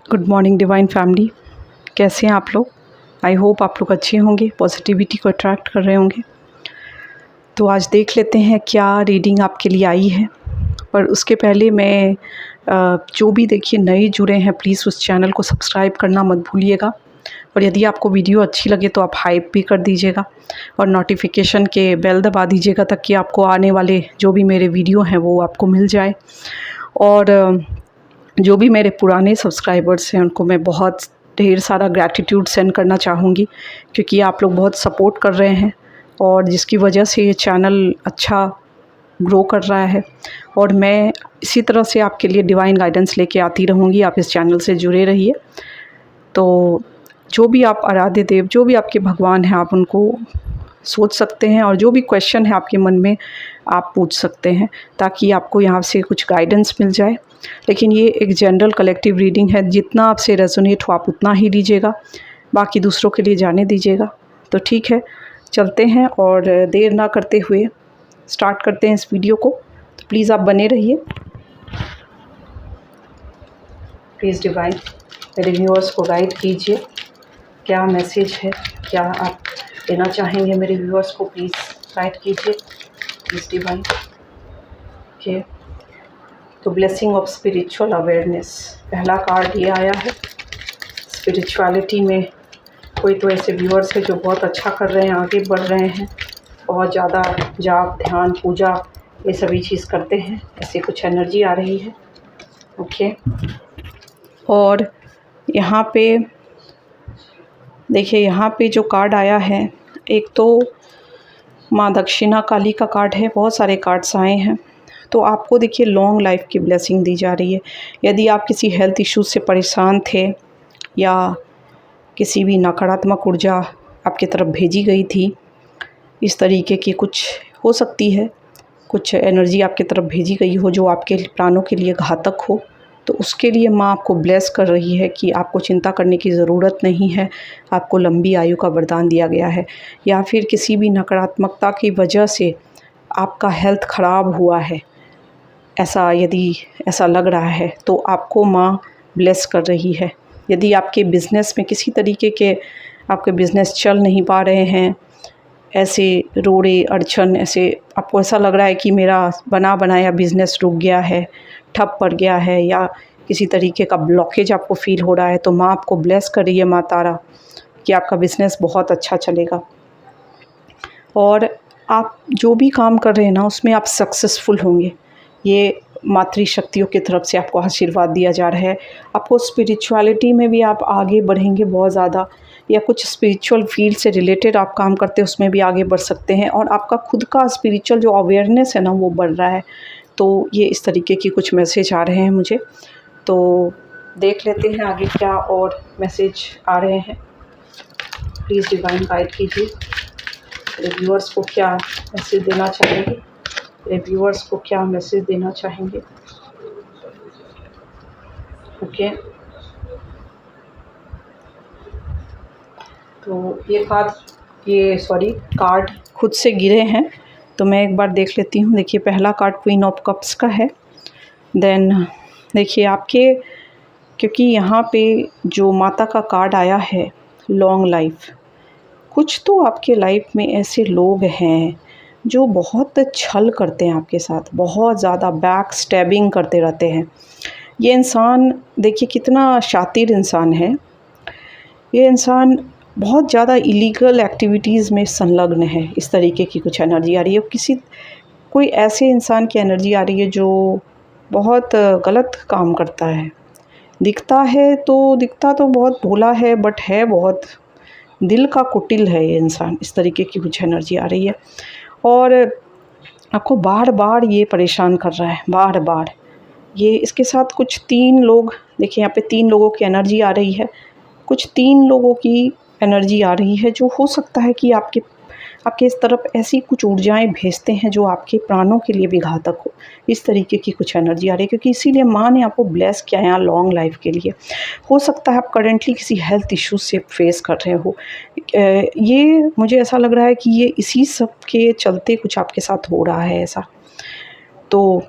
Good morning divine family. कैसे हैं आप लोग? आई होप आप लोग अच्छे होंगे, पॉजिटिविटी को अट्रैक्ट कर रहे होंगे। तो आज देख लेते हैं क्या रीडिंग आपके लिए आई है। पर उसके पहले मैं जो भी देखिए नए जुड़े हैं प्लीज़ उस चैनल को सब्सक्राइब करना मत भूलिएगा। और यदि आपको वीडियो अच्छी लगे तो आप हाइप भी कर दीजिएगा और नोटिफिकेशन के बेल दबा दीजिएगा ताकि आपको आने वाले जो भी मेरे वीडियो हैं वो आपको मिल जाए। और जो भी मेरे पुराने सब्सक्राइबर्स हैं उनको मैं बहुत ढेर सारा ग्रैटिट्यूड सेंड करना चाहूँगी, क्योंकि आप लोग बहुत सपोर्ट कर रहे हैं और जिसकी वजह से ये चैनल अच्छा ग्रो कर रहा है। और मैं इसी तरह से आपके लिए डिवाइन गाइडेंस लेके आती रहूँगी। आप इस चैनल से जुड़े रहिए। तो जो भी आप आराध्य देव, जो भी आपके भगवान हैं, आप उनको सोच सकते हैं और जो भी क्वेश्चन है आपके मन में आप पूछ सकते हैं ताकि आपको यहाँ से कुछ गाइडेंस मिल जाए। लेकिन ये एक जनरल कलेक्टिव रीडिंग है, जितना आपसे रेजोनेट हो आप उतना ही लीजिएगा, बाकी दूसरों के लिए जाने दीजिएगा। तो ठीक है, चलते हैं और देर ना करते हुए स्टार्ट करते हैं इस वीडियो को। तो प्लीज़ आप बने रहिए। प्लीज़ डिवाइन मेरे व्यूअर्स को गाइड कीजिए, क्या मैसेज है, क्या आप देना चाहेंगे मेरे व्यूअर्स को, प्लीज़ गाइड कीजिए प्लीज़ डिवाइन। ओके, तो ब्लेसिंग ऑफ स्पिरिचुअल अवेयरनेस पहला कार्ड ये आया है। स्पिरिचुअलिटी में कोई तो ऐसे व्यूअर्स है जो बहुत अच्छा कर रहे हैं, आगे बढ़ रहे हैं, बहुत ज़्यादा जाप ध्यान पूजा ये सभी चीज़ करते हैं, ऐसी कुछ एनर्जी आ रही है। ओके, और यहाँ पे देखिए, यहाँ पे जो कार्ड आया है, एक तो माँ दक्षिणा काली का कार्ड है। बहुत सारे कार्ड्स आए हैं। तो आपको देखिए लॉन्ग लाइफ की ब्लेसिंग दी जा रही है। यदि आप किसी हेल्थ इश्यूज से परेशान थे या किसी भी नकारात्मक ऊर्जा आपकी तरफ भेजी गई थी, इस तरीके की कुछ हो सकती है, कुछ एनर्जी आपकी तरफ भेजी गई हो जो आपके प्राणों के लिए घातक हो, तो उसके लिए माँ आपको ब्लेस कर रही है कि आपको चिंता करने की ज़रूरत नहीं है। आपको लंबी आयु का वरदान दिया गया है। या फिर किसी भी नकारात्मकता की वजह से आपका हेल्थ ख़राब हुआ है, ऐसा यदि ऐसा लग रहा है तो आपको माँ ब्लेस कर रही है। यदि आपके बिज़नेस में किसी तरीके के आपके बिज़नेस चल नहीं पा रहे हैं, ऐसे रोड़े अड़चन, ऐसे आपको ऐसा लग रहा है कि मेरा बना बनाया बिज़नेस रुक गया है, ठप पड़ गया है, या किसी तरीके का ब्लॉकेज आपको फ़ील हो रहा है, तो माँ आपको ब्लेस कर रही है, माँ तारा, कि आपका बिज़नेस बहुत अच्छा चलेगा और आप जो भी काम कर रहे हैं ना उसमें आप सक्सेसफुल होंगे। ये मातृशक्तियों की तरफ से आपको आशीर्वाद दिया जा रहा है। आपको स्पिरिचुअलिटी में भी आप आगे बढ़ेंगे बहुत ज़्यादा, या कुछ स्पिरिचुअल फील्ड से रिलेटेड आप काम करते हैं उसमें भी आगे बढ़ सकते हैं और आपका खुद का स्पिरिचुअल जो अवेयरनेस है ना वो बढ़ रहा है। तो ये इस तरीके की कुछ मैसेज आ रहे हैं मुझे। तो देख लेते हैं आगे क्या और मैसेज आ रहे हैं। प्लीज़ डिवाइन गाइड कीजिए, मेरे व्यूअर्स को क्या मैसेज देना चाहेंगे, मेरे व्यूअर्स को क्या मैसेज देना चाहेंगे। ओके, तो ये कार्ड खुद से गिरे हैं, तो मैं एक बार देख लेती हूँ। देखिए, पहला कार्ड क्वीन ऑफ कप्स का है। देन देखिए आपके, क्योंकि यहाँ पे जो माता का कार्ड आया है लॉन्ग लाइफ, कुछ तो आपके लाइफ में ऐसे लोग हैं जो बहुत छल करते हैं आपके साथ, बहुत ज़्यादा बैक स्टैबिंग करते रहते हैं। ये इंसान देखिए कितना शातिर इंसान है। ये इंसान बहुत ज़्यादा इलीगल एक्टिविटीज़ में संलग्न है। इस तरीके की कुछ एनर्जी आ रही है। कोई ऐसे इंसान की एनर्जी आ रही है जो बहुत गलत काम करता है। दिखता तो बहुत भोला है, बट है बहुत दिल का कुटिल है ये इंसान। इस तरीके की कुछ एनर्जी आ रही है और आपको बार बार ये परेशान कर रहा है, बार बार ये। इसके साथ कुछ 3 लोग, देखिए यहाँ पे 3 लोगों की एनर्जी आ रही है। कुछ 3 लोगों की एनर्जी आ रही है जो हो सकता है कि आपके इस तरफ ऐसी कुछ ऊर्जाएं भेजते हैं जो आपके प्राणों के लिए भी घातक हो। इस तरीके की कुछ एनर्जी आ रही है, क्योंकि इसीलिए माँ ने आपको ब्लेस किया है यहाँ लॉन्ग लाइफ के लिए। हो सकता है आप करेंटली किसी हेल्थ इश्यूज से फेस कर रहे हो। ये मुझे ऐसा लग रहा है कि ये इसी सब के चलते कुछ आपके साथ हो रहा है ऐसा। तो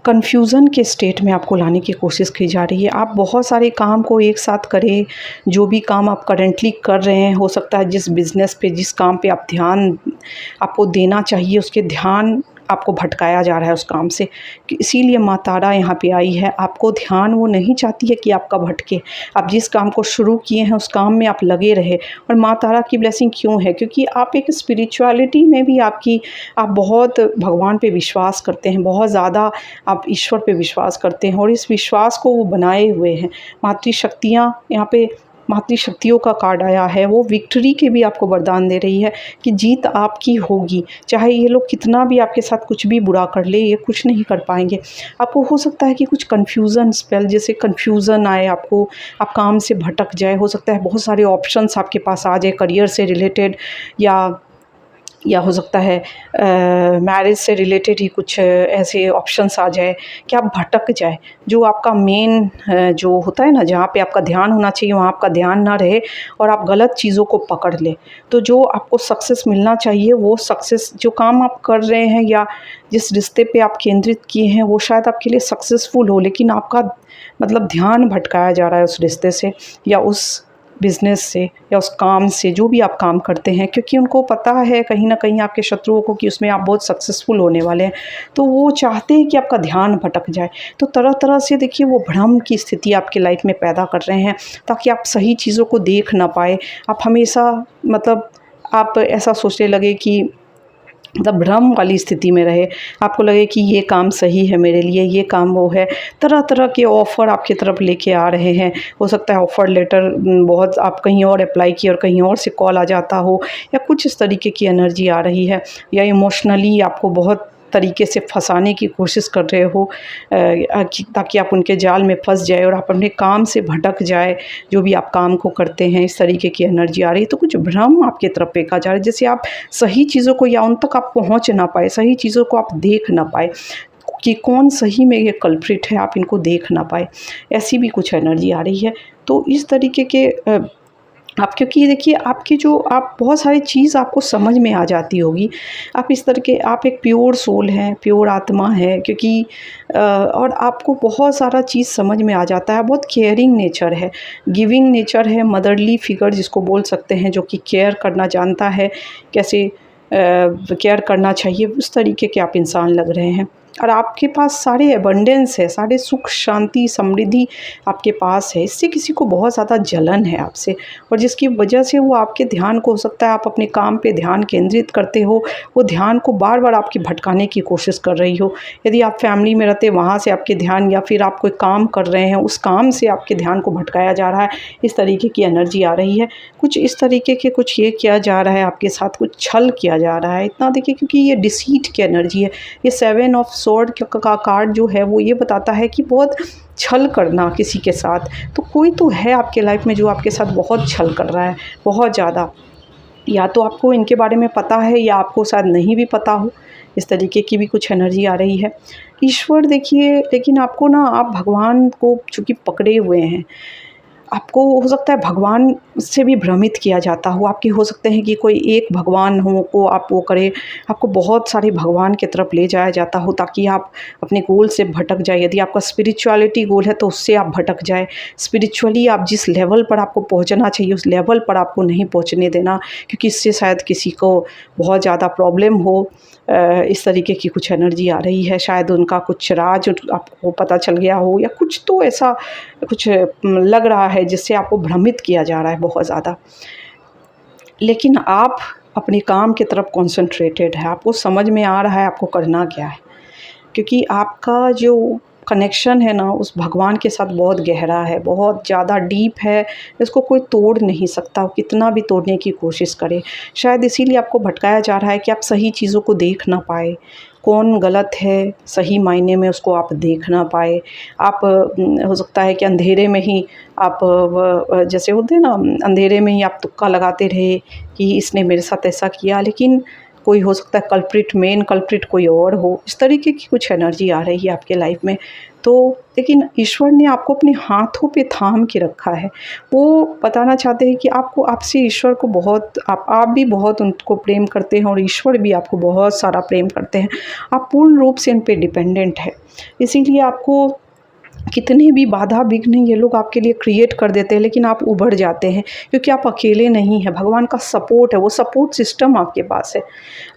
कन्फ्यूज़न के स्टेट में आपको लाने की कोशिश की जा रही है। आप बहुत सारे काम को एक साथ करें, जो भी काम आप करंटली कर रहे हैं, हो सकता है जिस बिज़नेस पे, जिस काम पे आप ध्यान आपको देना चाहिए, उसके ध्यान आपको भटकाया जा रहा है उस काम से। कि इसीलिए माँ तारा यहाँ पे आई है, आपको ध्यान वो नहीं चाहती है कि आपका भटके। आप जिस काम को शुरू किए हैं, उस काम में आप लगे रहे। और माँ तारा की ब्लेसिंग क्यों है? क्योंकि आप एक स्पिरिचुअलिटी में भी आप बहुत भगवान पे विश्वास करते हैं, बहुत ज़्यादा आप ईश्वर पे विश्वास करते हैं और इस विश्वास को वो बनाए हुए हैं। मातृशक्तियाँ यहाँ पे, मातृशक्तियों का कार्ड आया है, वो विक्ट्री के भी आपको वरदान दे रही है कि जीत आपकी होगी। चाहे ये लोग कितना भी आपके साथ कुछ भी बुरा कर ले, ये कुछ नहीं कर पाएंगे। आपको हो सकता है कि कुछ कन्फ्यूज़न स्पेल, जैसे कन्फ्यूज़न आए आपको, आप काम से भटक जाए। हो सकता है बहुत सारे ऑप्शंस आपके पास आ जाए करियर से रिलेटेड, या हो सकता है मैरिज से रिलेटेड ही कुछ ऐसे ऑप्शंस आ जाए कि आप भटक जाए। जो आपका मेन जो होता है ना, जहाँ पे आपका ध्यान होना चाहिए, वहाँ आपका ध्यान ना रहे और आप गलत चीज़ों को पकड़ लें। तो जो आपको सक्सेस मिलना चाहिए, वो सक्सेस, जो काम आप कर रहे हैं या जिस रिश्ते पे आप केंद्रित किए हैं, वो शायद आपके लिए सक्सेसफुल हो, लेकिन आपका मतलब ध्यान भटकाया जा रहा है उस रिश्ते से या उस बिज़नेस से या उस काम से, जो भी आप काम करते हैं, क्योंकि उनको पता है कहीं न कहीं आपके शत्रुओं को कि उसमें आप बहुत सक्सेसफुल होने वाले हैं। तो वो चाहते हैं कि आपका ध्यान भटक जाए। तो तरह-तरह से देखिए वो भ्रम की स्थिति आपकी लाइफ़ में पैदा कर रहे हैं, ताकि आप सही चीज़ों को देख ना पाएँ। आप हमेशा मतलब आप ऐसा सोचने लगे कि मतलब भ्रम वाली स्थिति में रहे, आपको लगे कि ये काम सही है मेरे लिए, ये काम वो है। तरह-तरह के ऑफ़र आपकी तरफ लेके आ रहे हैं। हो सकता है ऑफ़र लेटर बहुत आप कहीं और अप्लाई किए और कहीं और से कॉल आ जाता हो, या कुछ इस तरीके की एनर्जी आ रही है, या इमोशनली आपको बहुत तरीके से फँसाने की कोशिश कर रहे हो ताकि आप उनके जाल में फँस जाए और आप अपने काम से भटक जाए, जो भी आप काम को करते हैं। इस तरीके की एनर्जी आ रही है। तो कुछ भ्रम आपकी तरफ फेंका जा रहा है, जैसे आप सही चीज़ों को, या उन तक आप पहुँच ना पाए, सही चीज़ों को आप देख ना पाए कि कौन सही में ये कल्प्रिट है, आप इनको देख ना पाए। ऐसी भी कुछ एनर्जी आ रही है। तो इस तरीके के आप, क्योंकि देखिए आपकी जो, आप बहुत सारी चीज़ आपको समझ में आ जाती होगी। आप इस तरह के, आप एक प्योर सोल हैं, प्योर आत्मा है, क्योंकि और आपको बहुत सारा चीज़ समझ में आ जाता है। बहुत केयरिंग नेचर है, गिविंग नेचर है, मदरली फिगर जिसको बोल सकते हैं, जो कि केयर करना जानता है, कैसे केयर करना चाहिए, उस तरीके के आप इंसान लग रहे हैं। और आपके पास सारे एबंडेंस है, सारे सुख, शांति, समृद्धि आपके पास है। इससे किसी को बहुत ज़्यादा जलन है आपसे, और जिसकी वजह से वो आपके ध्यान को, हो सकता है आप अपने काम पे ध्यान केंद्रित करते हो, वो ध्यान को बार-बार आपकी भटकाने की कोशिश कर रही हो। यदि आप फैमिली में रहते, वहाँ से आपके ध्यान, या फिर आप कोई काम कर रहे हैं, उस काम से आपके ध्यान को भटकाया जा रहा है। इस तरीके की एनर्जी आ रही है। कुछ इस तरीके के, कुछ ये किया जा रहा है आपके साथ, कुछ छल किया जा रहा है। इतना देखिए, क्योंकि ये डिसीट की एनर्जी है। ये 7 ऑफ स्वॉर्ड का कार्ड जो है, वो ये बताता है कि बहुत छल करना किसी के साथ। तो कोई तो है आपके लाइफ में जो आपके साथ बहुत छल कर रहा है, बहुत ज़्यादा। या तो आपको इनके बारे में पता है, या आपको शायद नहीं भी पता हो। इस तरीके की भी कुछ एनर्जी आ रही है। ईश्वर देखिए, लेकिन आपको ना, आप भगवान को चूँकि पकड़े हुए हैं, आपको हो सकता है भगवान से भी भ्रमित किया जाता हो। आपके हो सकते हैं कि कोई एक भगवान हो को आप वो करें, आपको बहुत सारे भगवान की तरफ ले जाया जाता हो, ताकि आप अपने गोल से भटक जाए। यदि आपका स्पिरिचुअलिटी गोल है, तो उससे आप भटक जाए। स्पिरिचुअली आप जिस लेवल पर आपको पहुंचना चाहिए, उस लेवल पर आपको नहीं पहुंचने देना, क्योंकि इससे शायद किसी को बहुत ज़्यादा प्रॉब्लम हो। इस तरीके की कुछ एनर्जी आ रही है। शायद उनका कुछ राज आपको पता चल गया हो, या कुछ तो ऐसा कुछ लग रहा है जिससे आपको भ्रमित किया जा रहा है बहुत ज़्यादा। लेकिन आप अपने काम की तरफ कॉन्संट्रेटेड है, आपको समझ में आ रहा है आपको करना क्या है, क्योंकि आपका जो कनेक्शन है ना, उस भगवान के साथ बहुत गहरा है, बहुत ज़्यादा डीप है। इसको कोई तोड़ नहीं सकता, कितना भी तोड़ने की कोशिश करे। शायद इसीलिए आपको भटकाया जा रहा है कि आप सही चीज़ों को देख ना पाए, कौन गलत है सही मायने में उसको आप देख ना पाए। आप हो सकता है कि अंधेरे में ही आप जैसे होते हैं ना, अंधेरे में ही आप तुक्का लगाते रहे कि इसने मेरे साथ ऐसा किया, लेकिन कोई हो सकता है कल्प्रिट, मेन कल्प्रिट कोई और हो, इस तरीके की कुछ एनर्जी आ रही है आपके लाइफ में। तो लेकिन ईश्वर ने आपको अपने हाथों पे थाम के रखा है। वो बताना चाहते हैं कि आपको, आपसे ईश्वर को बहुत, आप भी बहुत उनको प्रेम करते हैं और ईश्वर भी आपको बहुत सारा प्रेम करते हैं। आप पूर्ण रूप से इन पे डिपेंडेंट है। इसीलिए आपको कितने भी बाधा विघ्न ये लोग आपके लिए क्रिएट कर देते हैं, लेकिन आप उभर जाते हैं क्योंकि आप अकेले नहीं हैं। भगवान का सपोर्ट है, वो सपोर्ट सिस्टम आपके पास है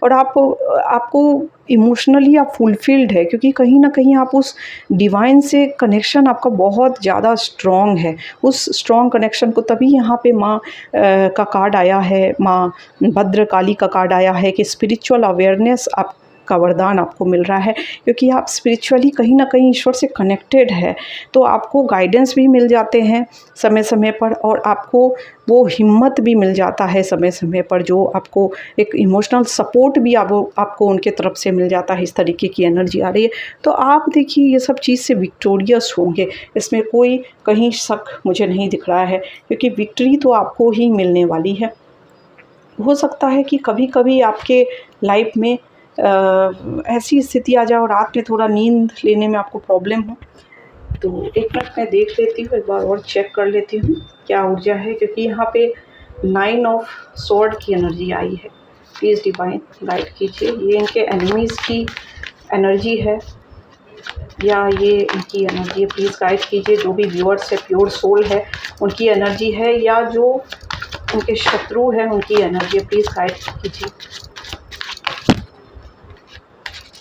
और आपको इमोशनली आप फुलफिल्ड है क्योंकि कहीं ना कहीं आप उस डिवाइन से कनेक्शन आपका बहुत ज़्यादा स्ट्रॉन्ग है। उस स्ट्रॉन्ग कनेक्शन को, तभी यहाँ पे माँ का कार्ड आया है, माँ भद्रकाली का कार्ड आया है कि स्पिरिचुअल अवेयरनेस आप का वरदान आपको मिल रहा है क्योंकि आप स्पिरिचुअली कहीं ना कहीं ईश्वर से कनेक्टेड है। तो आपको गाइडेंस भी मिल जाते हैं समय समय पर और आपको वो हिम्मत भी मिल जाता है समय समय पर, जो आपको एक इमोशनल सपोर्ट भी आपको उनके तरफ से मिल जाता है। इस तरीके की एनर्जी आ रही है। तो आप देखिए ये सब चीज़ से विक्टोरियस होंगे, इसमें कोई कहीं शक मुझे नहीं दिख रहा है क्योंकि विक्ट्री तो आपको ही मिलने वाली है। हो सकता है कि कभी कभी आपके लाइफ में ऐसी स्थिति आ जाए और रात में थोड़ा नींद लेने में आपको प्रॉब्लम हो। तो एक मिनट मैं देख लेती हूँ, एक बार और चेक कर लेती हूँ क्या ऊर्जा है, क्योंकि यहाँ पे 9 ऑफ स्वॉर्ड की एनर्जी आई है। प्लीज़ डिवाइन गाइड कीजिए, ये इनके एनिमीज़ की एनर्जी है या ये इनकी एनर्जी है? प्लीज़ गाइड कीजिए। जो भी व्यूअर्स है, प्योर सोल है, उनकी एनर्जी है या जो उनके शत्रु है उनकी एनर्जी है? प्लीज़ गाइड कीजिए।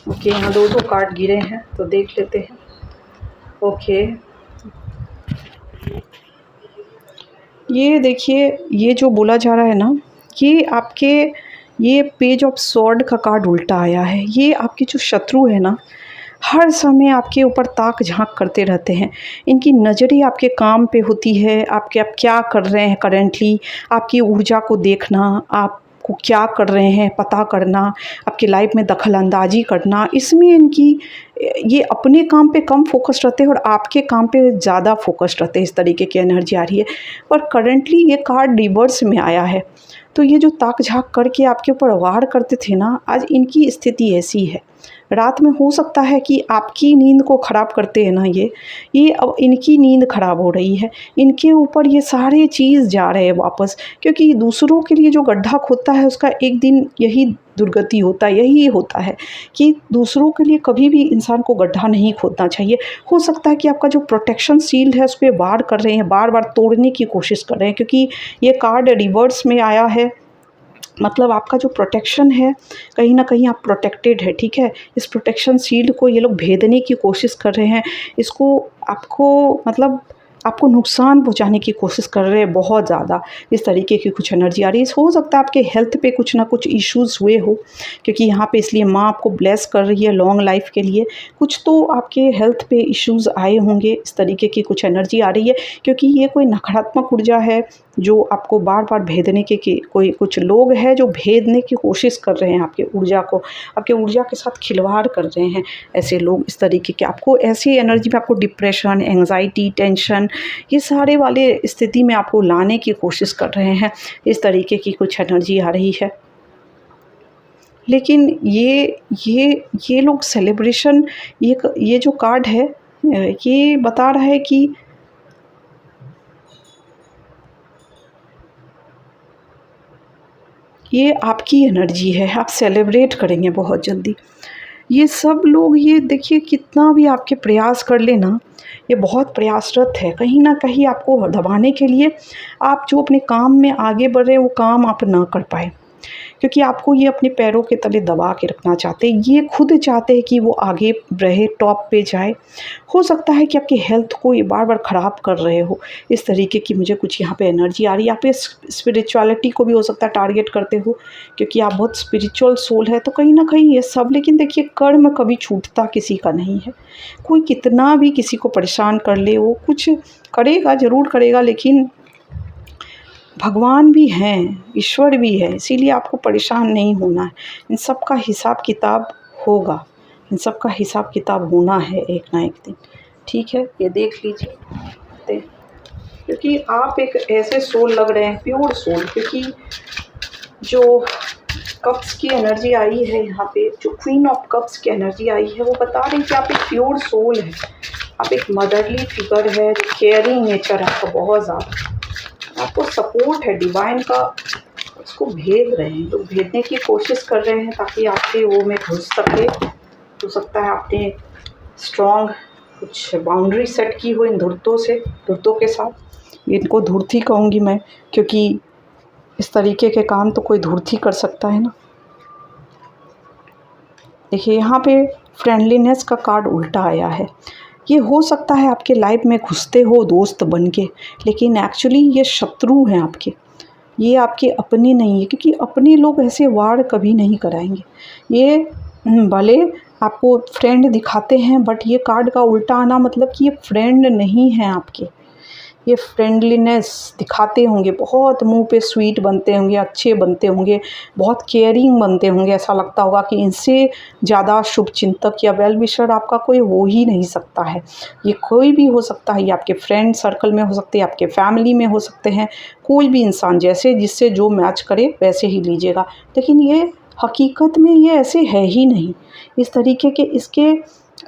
ओके, यहाँ दो कार्ड गिरे हैं तो देख लेते हैं। ओके, ये देखिए, ये जो बोला जा रहा है ना, ये आपके, ये पेज ऑफ स्वॉर्ड का कार्ड उल्टा आया है। ये आपके जो शत्रु है ना, हर समय आपके ऊपर ताक झांक करते रहते हैं। इनकी नज़रें आपके काम पे होती है, आप क्या कर रहे हैं करेंटली, आपकी ऊर्जा को देखना, आपको क्या कर रहे हैं पता करना, आपकी लाइफ में दखल अंदाजी करना, इसमें इनकी, ये अपने काम पे कम फोकस रहते हैं और आपके काम पे ज़्यादा फोकस रहते हैं। इस तरीके की एनर्जी आ रही है। पर करेंटली ये कार्ड रिवर्स में आया है। तो ये जो ताक झांक करके आपके ऊपर वार करते थे ना, आज इनकी स्थिति ऐसी है। रात में हो सकता है कि आपकी नींद को ख़राब करते हैं ना ये अब इनकी नींद ख़राब हो रही है। इनके ऊपर ये सारे चीज़ जा रहे हैं वापस, क्योंकि दूसरों के लिए जो गड्ढा खोदता है उसका एक दिन यही दुर्गति होता है। यही होता है कि दूसरों के लिए कभी भी इंसान को गड्ढा नहीं खोदना चाहिए। हो सकता है कि आपका जो प्रोटेक्शन शील्ड है उस पर वार कर रहे हैं, बार बार तोड़ने की कोशिश कर रहे हैं, क्योंकि ये कार्ड रिवर्स में आया है। मतलब आपका जो प्रोटेक्शन है, कहीं ना कहीं आप प्रोटेक्टेड है, ठीक है। इस प्रोटेक्शन शील्ड को ये लोग भेदने की कोशिश कर रहे हैं। इसको आपको, मतलब आपको नुकसान पहुंचाने की कोशिश कर रहे हैं बहुत ज़्यादा। इस तरीके की कुछ एनर्जी आ रही है। हो सकता है आपके हेल्थ पे कुछ ना कुछ इश्यूज़ हुए हो, क्योंकि यहाँ पे इसलिए माँ आपको ब्लेस कर रही है लॉन्ग लाइफ के लिए। कुछ तो आपके हेल्थ पे इश्यूज़ आए होंगे, इस तरीके की कुछ एनर्जी आ रही है, क्योंकि ये कोई नकारात्मक ऊर्जा है जो आपको बार बार भेदने के कोई कुछ लोग हैं जो भेदने की कोशिश कर रहे हैं आपके ऊर्जा को, आपके ऊर्जा के साथ खिलवाड़ कर रहे हैं ऐसे लोग। इस तरीके के आपको, ऐसी एनर्जी में आपको डिप्रेशन, एंग्जाइटी, टेंशन, ये सारे वाले स्थिति में आपको लाने की कोशिश कर रहे हैं। इस तरीके की कुछ एनर्जी आ रही है। लेकिन ये लोग सेलिब्रेशन, ये जो कार्ड है ये बता रहा है कि ये आपकी एनर्जी है, आप सेलिब्रेट करेंगे बहुत जल्दी। ये सब लोग, ये देखिए कितना भी आपके प्रयास कर लेना, ये बहुत प्रयासरत है कहीं ना कहीं आपको दबाने के लिए। आप जो अपने काम में आगे बढ़ रहे हैं वो काम आप ना कर पाए, क्योंकि आपको ये अपने पैरों के तले दबा के रखना चाहते हैं। ये खुद चाहते हैं कि वो आगे रहे, टॉप पे जाए। हो सकता है कि आपकी हेल्थ को ये बार बार ख़राब कर रहे हो। इस तरीके की मुझे कुछ यहाँ पे एनर्जी आ रही है। आप इस स्पिरिचुअलिटी को भी हो सकता है टारगेट करते हो, क्योंकि आप बहुत स्पिरिचुअल सोल है। तो कहीं ना कहीं ये सब, लेकिन देखिए कर्म कभी छूटता किसी का नहीं है। कोई कितना भी किसी को परेशान कर ले, वो कुछ करेगा, ज़रूर करेगा, लेकिन भगवान भी हैं, ईश्वर भी है, इसीलिए आपको परेशान नहीं होना है। इन सब का हिसाब किताब होगा, इन सब का हिसाब किताब होना है एक ना एक दिन, ठीक है। ये देख लीजिए, क्योंकि आप एक ऐसे सोल लग रहे हैं, प्योर सोल, क्योंकि जो कप्स की एनर्जी आई है यहाँ पे, जो क्वीन ऑफ कप्स की एनर्जी आई है वो बता रही है कि आप एक प्योर सोल है, आप एक मदरली फिगर है, केयरिंग नेचर है आपका बहुत ज़्यादा, आपको सपोर्ट है डिवाइन का, उसको भेज रहे हैं, लोग भेजने की कोशिश कर रहे हैं ताकि आपके वो में घुस सके। हो सकता है आपने स्ट्रॉन्ग कुछ बाउंड्री सेट की हो इन धूर्तों के साथ। इनको धूर्त ही कहूँगी मैं, क्योंकि इस तरीके के काम तो कोई धूर्त ही कर सकता है ना। देखिए यहाँ पे फ्रेंडलीनेस का कार्ड उल्टा आया है। ये हो सकता है आपके लाइफ में घुसते हो दोस्त बन के, लेकिन एक्चुअली ये शत्रु हैं आपके, ये आपके अपने नहीं है, क्योंकि अपने लोग ऐसे वार कभी नहीं कराएंगे। ये भले आपको फ्रेंड दिखाते हैं, बट ये कार्ड का उल्टा आना मतलब कि ये फ्रेंड नहीं है आपके, ये फ्रेंडलीनेस दिखाते होंगे, बहुत मुंह पे स्वीट बनते होंगे, अच्छे बनते होंगे, बहुत केयरिंग बनते होंगे, ऐसा लगता होगा कि इनसे ज़्यादा शुभ चिंतक या वेल विशर आपका कोई हो ही नहीं सकता है। ये कोई भी हो सकता है, ये आपके फ्रेंड सर्कल में हो सकते हैं, आपके फैमिली में हो सकते हैं, कोई भी इंसान, जैसे जिससे जो मैच करे वैसे ही लीजिएगा। लेकिन ये हकीकत में ये ऐसे है ही नहीं, इस तरीके के इसके।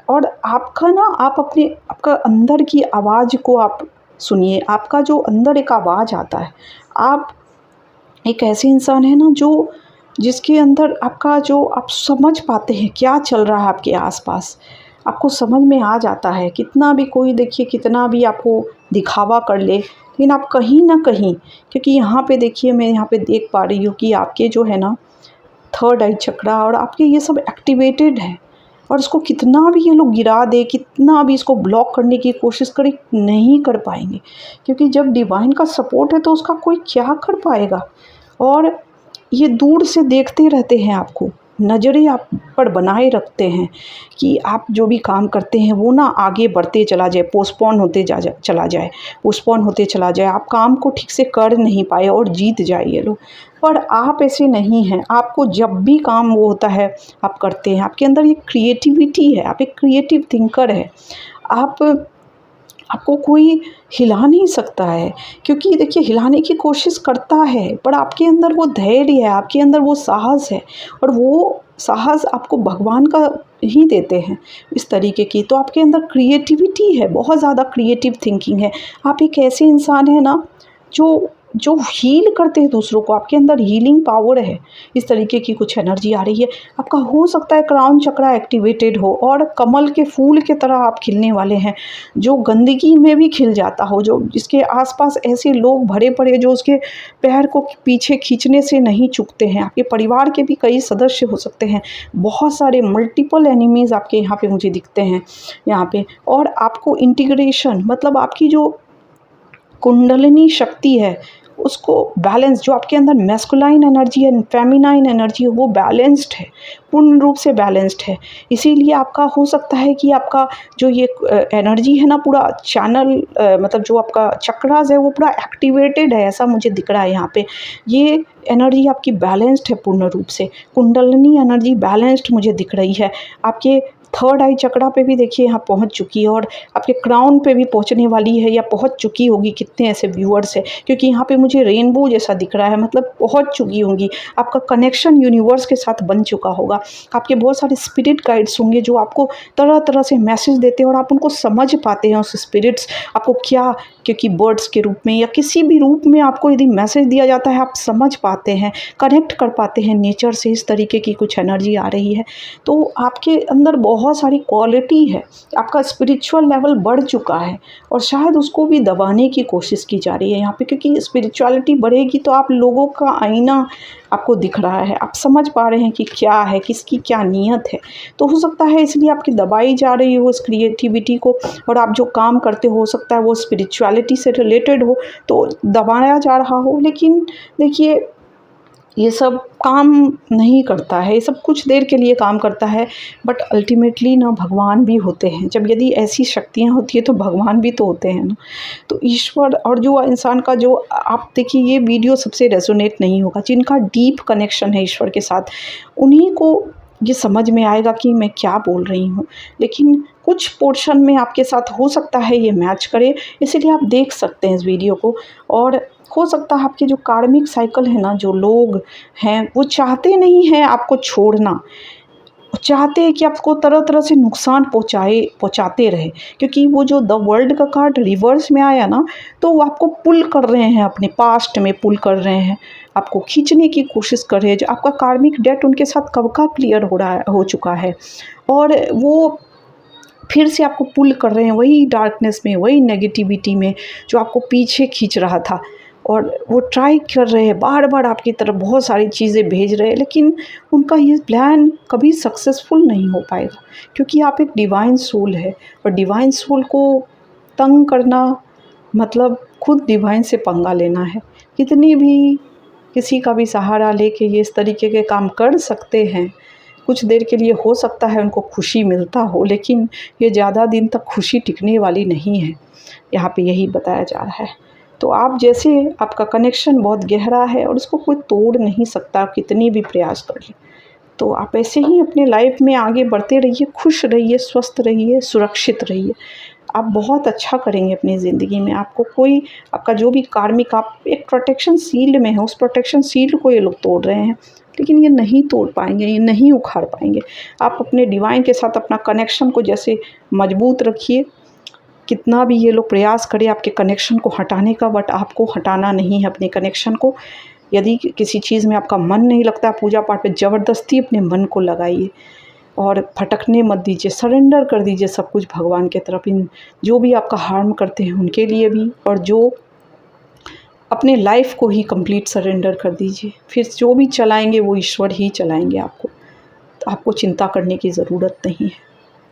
और आपका ना, आपका अंदर की आवाज़ को आप सुनिए, आपका जो अंदर एक आवाज़ आता है, आप एक ऐसे इंसान है ना जो जिसके अंदर आपका जो आप समझ पाते हैं क्या चल रहा है आपके आसपास, आपको समझ में आ जाता है। कितना भी कोई देखिए कितना भी आपको दिखावा कर ले, लेकिन आप कहीं ना कहीं, क्योंकि यहाँ पे देखिए मैं यहाँ पे देख पा रही हूँ कि आपके जो है ना थर्ड आई चक्रा और आपके ये सब एक्टिवेटेड है, और इसको कितना भी ये लोग गिरा दे, कितना भी इसको ब्लॉक करने की कोशिश करे, नहीं कर पाएंगे, क्योंकि जब डिवाइन का सपोर्ट है तो उसका कोई क्या कर पाएगा। और ये दूर से देखते रहते हैं आपको, नज़रें आप पर बनाए रखते हैं कि आप जो भी काम करते हैं वो ना आगे बढ़ते चला जाए, पोस्टपोन होते चला जाए, आप काम को ठीक से कर नहीं पाए और जीत जाए ये लोग। पर आप ऐसे नहीं हैं, आपको जब भी काम वो होता है आप करते हैं, आपके अंदर ये क्रिएटिविटी है, आप एक क्रिएटिव थिंकर है, आपको कोई हिला नहीं सकता है, क्योंकि देखिए हिलाने की कोशिश करता है, पर आपके अंदर वो धैर्य है, आपके अंदर वो साहस है, और वो साहस आपको भगवान का ही देते हैं इस तरीके की। तो आपके अंदर क्रिएटिविटी है, बहुत ज़्यादा क्रिएटिव थिंकिंग है, आप एक ऐसे इंसान है ना जो हील करते हैं दूसरों को, आपके अंदर हीलिंग पावर है। इस तरीके की कुछ एनर्जी आ रही है। आपका हो सकता है क्राउन चक्रा एक्टिवेटेड हो और कमल के फूल की तरह आप खिलने वाले हैं, जो गंदगी में भी खिल जाता हो, जो जिसके आसपास ऐसे लोग भरे पड़े जो उसके पैर को पीछे खींचने से नहीं चूकते हैं। आपके परिवार के भी कई सदस्य हो सकते हैं, बहुत सारे मल्टीपल एनिमीज़ आपके यहाँ पे मुझे दिखते हैं यहाँ पे। और आपको इंटीग्रेशन मतलब आपकी जो कुंडलिनी शक्ति है उसको बैलेंस, जो आपके अंदर मैस्कुलाइन एनर्जी है, फेमिनाइन एनर्जी है, वो बैलेंस्ड है, पूर्ण रूप से बैलेंस्ड है। इसीलिए आपका हो सकता है कि आपका जो ये एनर्जी है ना पूरा चैनल मतलब जो आपका चक्रास है वो पूरा एक्टिवेटेड है, ऐसा मुझे दिख रहा है यहाँ पे। ये एनर्जी आपकी बैलेंस्ड है पूर्ण रूप से, कुंडलिनी एनर्जी बैलेंस्ड मुझे दिख रही है। आपके थर्ड आई चक्रा पे भी देखिए यहाँ पहुँच चुकी है, और आपके क्राउन पे भी पहुँचने वाली है या पहुँच चुकी होगी। कितने ऐसे व्यूअर्स हैं, क्योंकि यहाँ पे मुझे रेनबो जैसा दिख रहा है, मतलब पहुँच चुकी होंगी। आपका कनेक्शन यूनिवर्स के साथ बन चुका होगा। आपके बहुत सारे स्पिरिट गाइड्स होंगे जो आपको तरह तरह से मैसेज देते हैं और आप उनको समझ पाते हैं। उस स्पिरिट्स आपको क्या, क्योंकि बर्ड्स के रूप में या किसी भी रूप में आपको यदि मैसेज दिया जाता है आप समझ पाते हैं, कनेक्ट कर पाते हैं नेचर से। इस तरीके की कुछ एनर्जी आ रही है। तो आपके अंदर बहुत सारी क्वालिटी है, आपका स्पिरिचुअल लेवल बढ़ चुका है और शायद उसको भी दबाने की कोशिश की जा रही है यहाँ पे, क्योंकि स्पिरिचुअलिटी बढ़ेगी तो आप लोगों का आईना आपको दिख रहा है, आप समझ पा रहे हैं कि क्या है, किसकी क्या नीयत है। तो हो सकता है इसलिए आपकी दबाई जा रही हो उस क्रिएटिविटी को, और आप जो काम करते हो सकता है वो स्पिरिचुअलिटी से रिलेटेड हो तो दबाया जा रहा हो। लेकिन देखिए ये सब काम नहीं करता है, ये सब कुछ देर के लिए काम करता है, बट अल्टीमेटली ना भगवान भी होते हैं। जब यदि ऐसी शक्तियाँ होती है तो भगवान भी तो होते हैं ना। तो ईश्वर और जो इंसान का जो आप देखिए ये वीडियो सबसे रेजोनेट नहीं होगा, जिनका डीप कनेक्शन है ईश्वर के साथ उन्हीं को ये समझ में आएगा कि मैं क्या बोल रही हूँ। लेकिन कुछ पोर्शन में आपके साथ हो सकता है ये मैच करे, इसीलिए आप देख सकते हैं इस वीडियो को। और हो सकता है आपके जो कार्मिक साइकिल है ना, जो लोग हैं वो चाहते नहीं हैं आपको छोड़ना, चाहते हैं कि आपको तरह तरह से नुकसान पहुँचाते रहे, क्योंकि वो जो द वर्ल्ड का कार्ड रिवर्स में आया ना, तो वो आपको पुल कर रहे हैं, अपने पास्ट में पुल कर रहे हैं, आपको खींचने की कोशिश कर रहे हैं। जो आपका कार्मिक डेट उनके साथ कब का क्लियर हो चुका है, और वो फिर से आपको पुल कर रहे हैं वही डार्कनेस में, वही नेगेटिविटी में जो आपको पीछे खींच रहा था। और वो ट्राई कर रहे हैं, बार बार आपकी तरफ बहुत सारी चीज़ें भेज रहे हैं, लेकिन उनका ये प्लान कभी सक्सेसफुल नहीं हो पाएगा, क्योंकि आप एक डिवाइन सोल है, और डिवाइन सोल को तंग करना मतलब खुद डिवाइन से पंगा लेना है। कितनी भी किसी का भी सहारा लेके ये इस तरीके के काम कर सकते हैं, कुछ देर के लिए हो सकता है उनको खुशी मिलता हो, लेकिन ये ज़्यादा दिन तक खुशी टिकने वाली नहीं है, यहाँ पे यही बताया जा रहा है। तो आप जैसे, आपका कनेक्शन बहुत गहरा है और उसको कोई तोड़ नहीं सकता, कितनी भी प्रयास कर ले। तो आप ऐसे ही अपने लाइफ में आगे बढ़ते रहिए, खुश रहिए, स्वस्थ रहिए, सुरक्षित रहिए। आप बहुत अच्छा करेंगे अपनी ज़िंदगी में। आपको कोई, आपका जो भी कार्मिक, आप एक प्रोटेक्शन शील्ड में है, उस प्रोटेक्शन शील्ड को ये लोग तोड़ रहे हैं, लेकिन ये नहीं तोड़ पाएंगे, ये नहीं उखाड़ पाएंगे। आप अपने डिवाइन के साथ अपना कनेक्शन को जैसे मजबूत रखिए, कितना भी ये लोग प्रयास करें आपके कनेक्शन को हटाने का, बट आपको हटाना नहीं है अपने कनेक्शन को। यदि किसी चीज़ में आपका मन नहीं लगता, पूजा पाठ पे ज़बरदस्ती अपने मन को लगाइए और भटकने मत दीजिए, सरेंडर कर दीजिए सब कुछ भगवान की तरफ। इन जो भी आपका हार्म करते हैं उनके लिए भी, और जो अपने लाइफ को ही कंप्लीट सरेंडर कर दीजिए। फिर जो भी चलाएंगे वो ईश्वर ही चलाएंगे आपको, तो आपको चिंता करने की ज़रूरत नहीं है।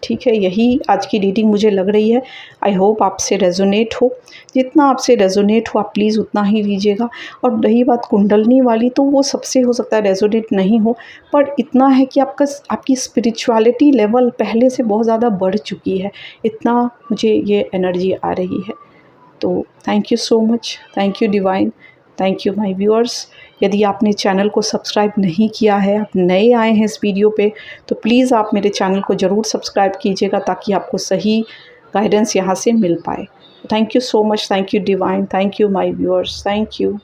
ठीक है, यही आज की रीडिंग मुझे लग रही है। आई होप आपसे रेजोनेट हो, जितना आपसे रेजोनेट हो आप प्लीज़ उतना ही लीजिएगा। और रही बात कुंडलनी वाली, तो वो सबसे हो सकता है रेजोनेट नहीं हो, पर इतना है कि आपकी स्पिरिचुअलिटी लेवल पहले से बहुत ज़्यादा बढ़ चुकी है, इतना मुझे ये एनर्जी आ रही है। तो thank you so much, thank you divine, thank you my viewers. यदि आपने चैनल को सब्सक्राइब नहीं किया है, आप नए आए हैं इस वीडियो पे, तो प्लीज़ आप मेरे चैनल को ज़रूर सब्सक्राइब कीजिएगा, ताकि आपको सही गाइडेंस यहाँ से मिल पाए। Thank you so much, thank you divine, thank you my viewers, thank you.